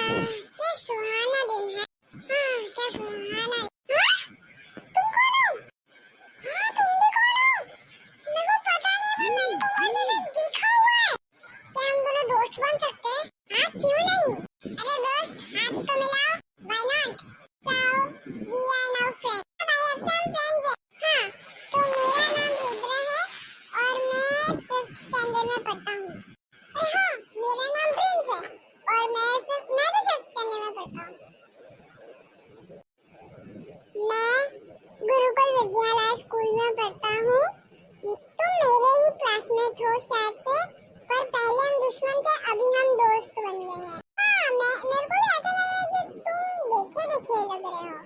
क्या सुहाना दिन है। क्या सुहाना। तुम कौन हो? तुम भी कौन हो? मेरे को पता नहीं पर मैंने तुमको जैसे देखा हुआ है। क्या हम दोनों दोस्त बन सकते हैं? क्यों नहीं? अरे दोस्त हाथ तो मिलाओ। Why not? So we are now friends. अब I have some friends है। तो मेरा नाम रुद्र है और मैं 5th स्टैंडर्ड में पढ़ता हूँ। मेरा नाम प्रिंस है और मैं भी 5th स्टैंडर्ड में पढ़ता हूँ। मैं गुरुकुल विद्यालय स्कूल में पढ़ता हूँ। तुम मेरे ही क्लासमेट हो शायद से, पर पहले हम दुश्मन थे, अभी हम दोस्त बन गए हैं। मेरे को भी ऐसा लग रहा है कि तुम देखे देखे लग रहे हो।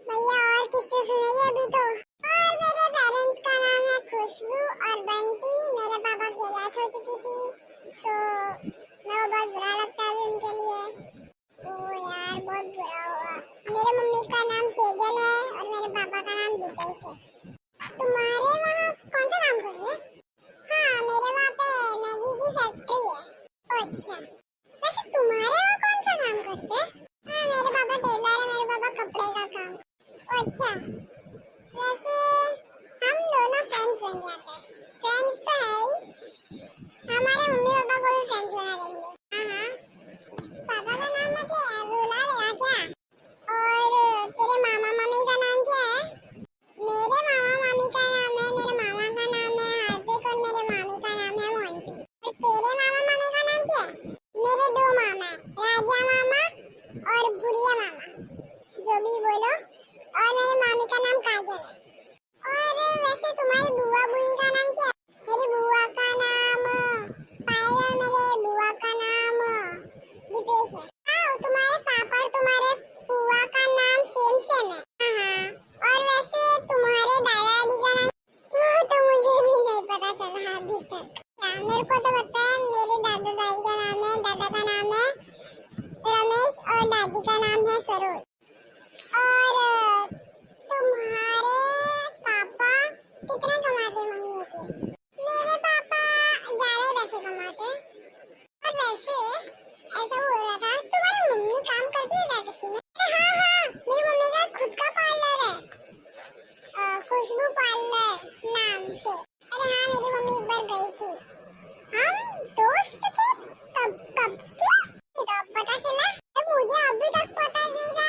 भैया और किससे सुनाइए अभी तो। और मेरे पेरेंट्स का नाम है खुशबू और बंटी। मेरे पापा की डेथ हो चुकी थी, तो मेरे को बहुत बुरा लगता है उनके लिए। ओ यार बहुत बुरा हुआ। मेरे मम्मी का नाम सेजल है और मेरे पापा का नाम दीपेश है। तुम्हारे वहाँ कौन सा काम कर रहे हैं? मेरे वहाँ पे मैगी की फैक्ट्री है। अच्छा, वैसे तुम्हारे वहाँ कौन सा काम करते हैं? मेरे पापा टेलर है, मेरे पापा कपड़े का काम। अच्छा, वैसे हम दोनों फ्रेंड्स बन जाते हैं। फ्रेंड्स तो है ही, हमारे मम्मी पापा को भी फ्रेंड्स बना देंगे। पापा का नाम मतलब रुला देगा क्या? और तेरे मामा मामी का नाम क्या है? मेरे मामा मामी का नाम है, मेरे मामा का नाम है हार्दिक और मेरे मामी का नाम है मोंटी। और तेरे मामा मामी का नाम क्या है? मेरे 2 मामा है, राजा मामा और बुढ़िया मामा, जो भी बोलो। और मेरी मामी का नाम काजल है। और वैसे तुम्हारी बुआ बुई का नाम क्या है? मेरी बुआ का नाम पायल और मेरे बुआ का नाम दीपेश है। तुम्हारे पापा और तुम्हारे बुआ का नाम सेम सेम है। और वैसे तुम्हारे दादाजी का नाम वो तो मुझे भी नहीं पता चला अभी तक। मेरे को तो पता है मेरे दादा दादी का नाम है, दादा का नाम है रमेश और दादी का नाम है सरोज। और तुम्हारे पापा कितने कमाते मम्मी के? मेरे पापा ज्यादा ही पैसे कमाते हैं। और वैसे ऐसा हो रहा था, तुम्हारी मम्मी काम करती है क्या किसी में? हाँ, मेरी मम्मी का खुद का पार्लर है, खुशबू पार्लर नाम से। अरे मेरी मम्मी एक बार गई थी। हम दोस्त थे कब कब की? तो पता चला? मुझे अभी तक पता नहीं था।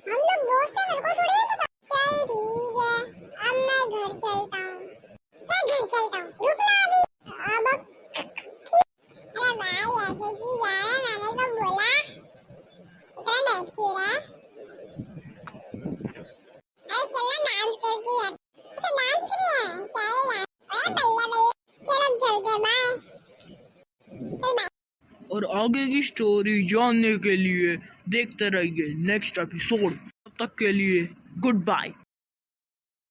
हम लोग दोस्त हैं, मेरे को थोड़ी पता। चल ठीक है, अब मैं घर चलता हूँ। क्या घर चलता हूँ? रुकना अभी। अब अरे भाई ऐसे क्यों जा रहे हैं? मैंने तो बोला। इतना डर क्यों रहा है? अरे चलना डांस करके है। अच्छा डांस के लिए है? चल यार। अरे बल्ले बल्ले। चल अब चलते हैं, बाय। चल बाय। और आगे की स्टोरी जानने के लिए देखते रहिए नेक्स्ट एपिसोड। तब तक के लिए गुड बाय।